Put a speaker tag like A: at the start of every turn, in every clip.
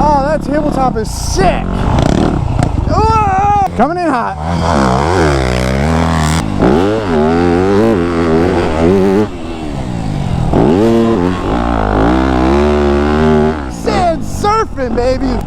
A: Oh, that tabletop is sick. Oh, coming in hot. Sand surfing, baby.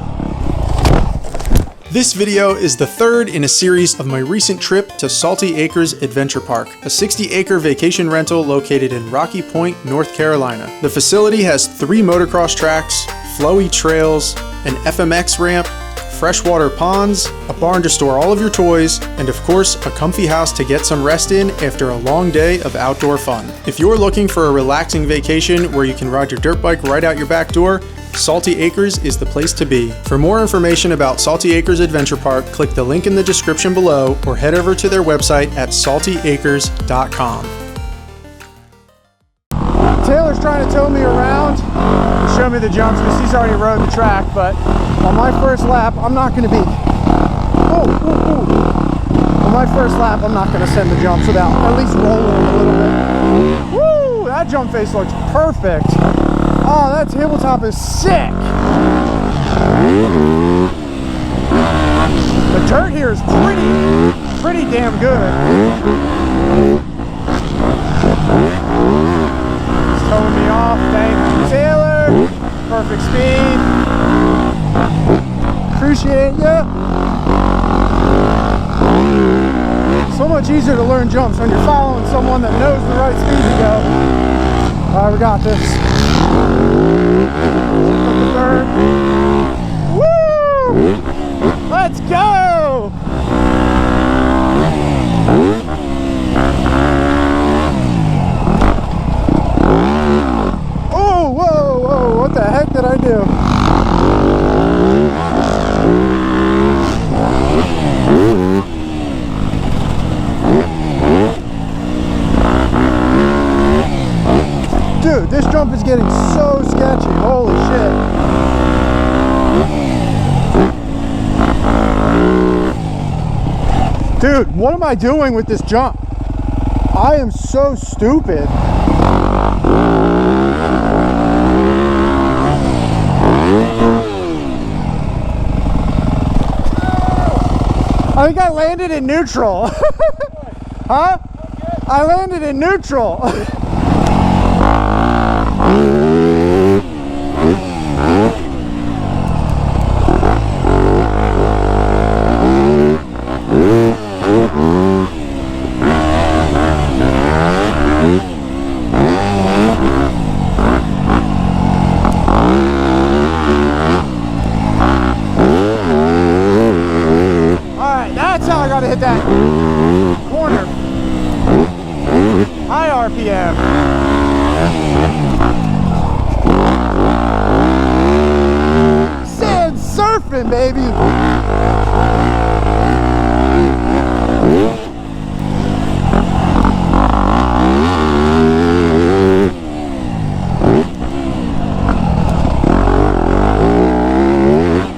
B: This video is the third in a series of my recent trip to Salty Acres Adventure Park, a 60-acre vacation rental located in Rocky Point, North Carolina. The facility has 3 motocross tracks, flowy trails, an FMX ramp, freshwater ponds, a barn to store all of your toys, and of course, a comfy house to get some rest in after a long day of outdoor fun. If you're looking for a relaxing vacation where you can ride your dirt bike right out your back door, Salty Acres is the place to be. For more information about Salty Acres Adventure Park, click the link in the description below or head over to their website at saltyacres.com.
A: Taylor's trying to tow me around and show me the jumps because he's already rode the track, but on my first lap, I'm not going to be... On my first lap, I'm not going to send the jumps without at least rolling them a little bit. Woo! That jump face looks perfect. Oh, that tabletop is sick. The dirt here is pretty damn good. It's towing me off. Thank you, Taylor. Perfect speed. Appreciate ya. So much easier to learn jumps when you're following someone that knows the right speed to go. All right, we got this. Woo! Let's go! Oh, whoa, what the heck did I do? Dude, this jump is getting so sketchy. Holy shit. Dude, what am I doing with this jump? I am so stupid. I think I landed in neutral. Huh? I landed in neutral. Alright, that's how I gotta hit that corner. High RPM. Sand surfing, baby.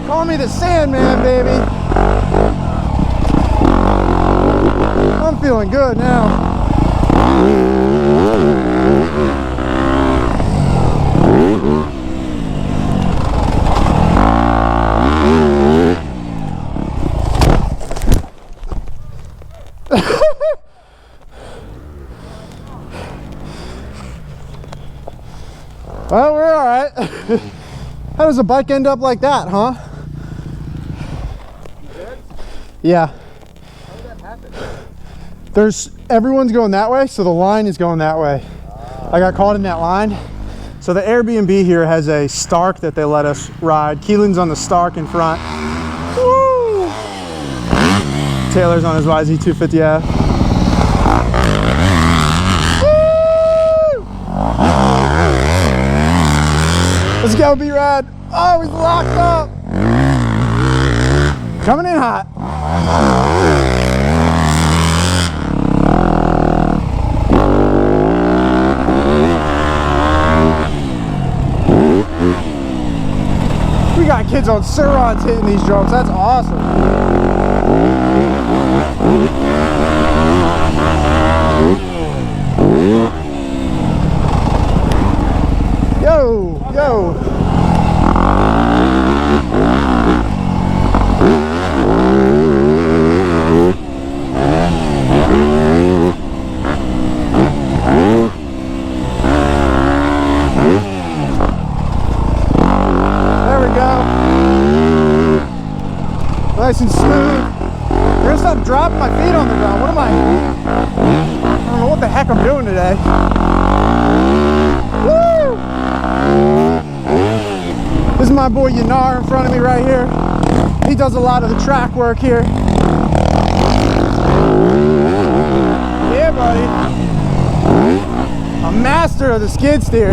A: Call me the Sandman, baby. I'm feeling good now. Well, we're all right. How does a bike end up like that, huh?
C: You good?
A: Yeah.
C: How did that happen?
A: Everyone's going that way, so the line is going that way. I got caught in that line. So the Airbnb here has a Stark that they let us ride. Keelan's on the Stark in front. Woo! Taylor's on his YZ250F. Woo! Let's go, B-Rad. Oh, he's locked up. Coming in hot. We got kids on Surons hitting these jumps. That's awesome. Yo, yo. Nice and smooth. I'm gonna stop dropping my feet on the ground. What am I don't know what the heck I'm doing today. Woo! This is my boy Yanar in front of me right here. He does a lot of the track work here. Yeah, buddy. A master of the skid steer.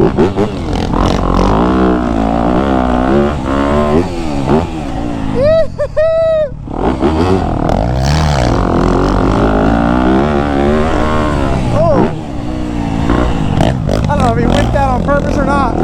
A: Oh, I don't know if he whipped that on purpose or not.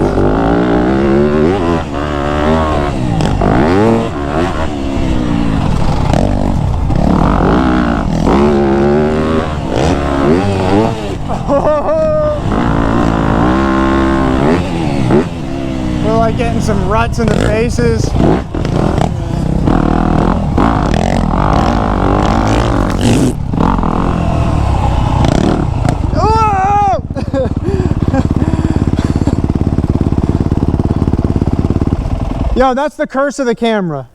A: We're like getting some ruts in the faces. Yo, that's the curse of the camera.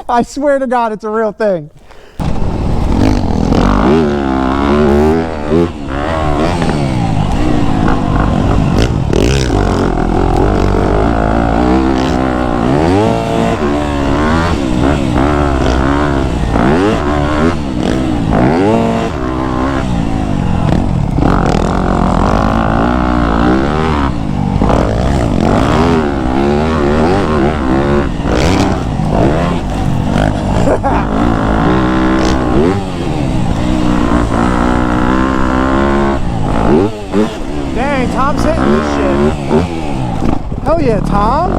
A: I swear to God, it's a real thing. Dang, Tom's hitting this shit. Hell yeah, Tom.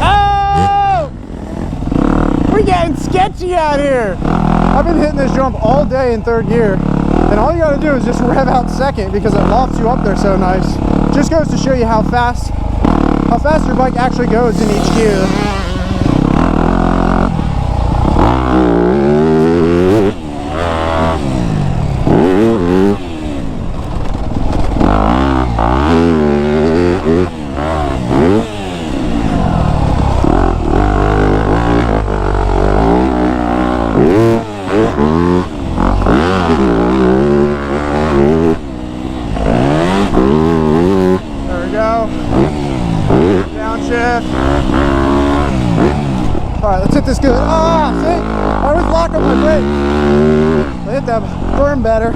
A: Oh! We're getting sketchy out here. I've been hitting this jump all day in third gear. And all you gotta do is just rev out second because it lofts you up there so nice. Just goes to show you how fast your bike actually goes in each gear. There we go. Downshift. Alright, let's hit this good. Ah, see? I always lock up my brake. I hit that berm better.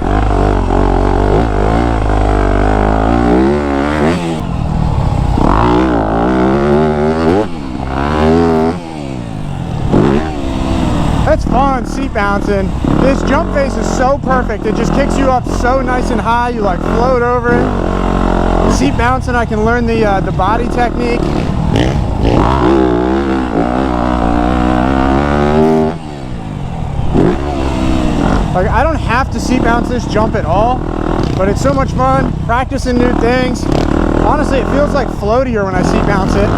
A: That's fun, seat bouncing. This jump face is so perfect. It just kicks you up so nice and high. You like float over it. Seat bouncing, I can learn the body technique. Like, I don't have to seat bounce this jump at all, but it's so much fun practicing new things. Honestly, it feels like floatier when I seat bounce it.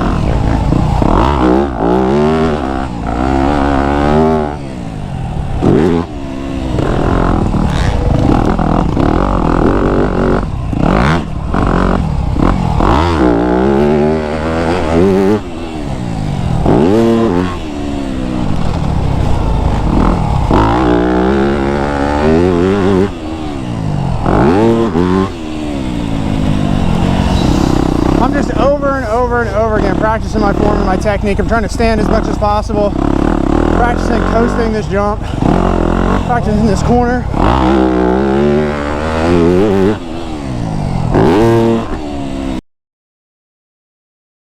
A: I'm just over and over and over again practicing my form and my technique. I'm trying to stand as much as possible, practicing coasting this jump, practicing this corner.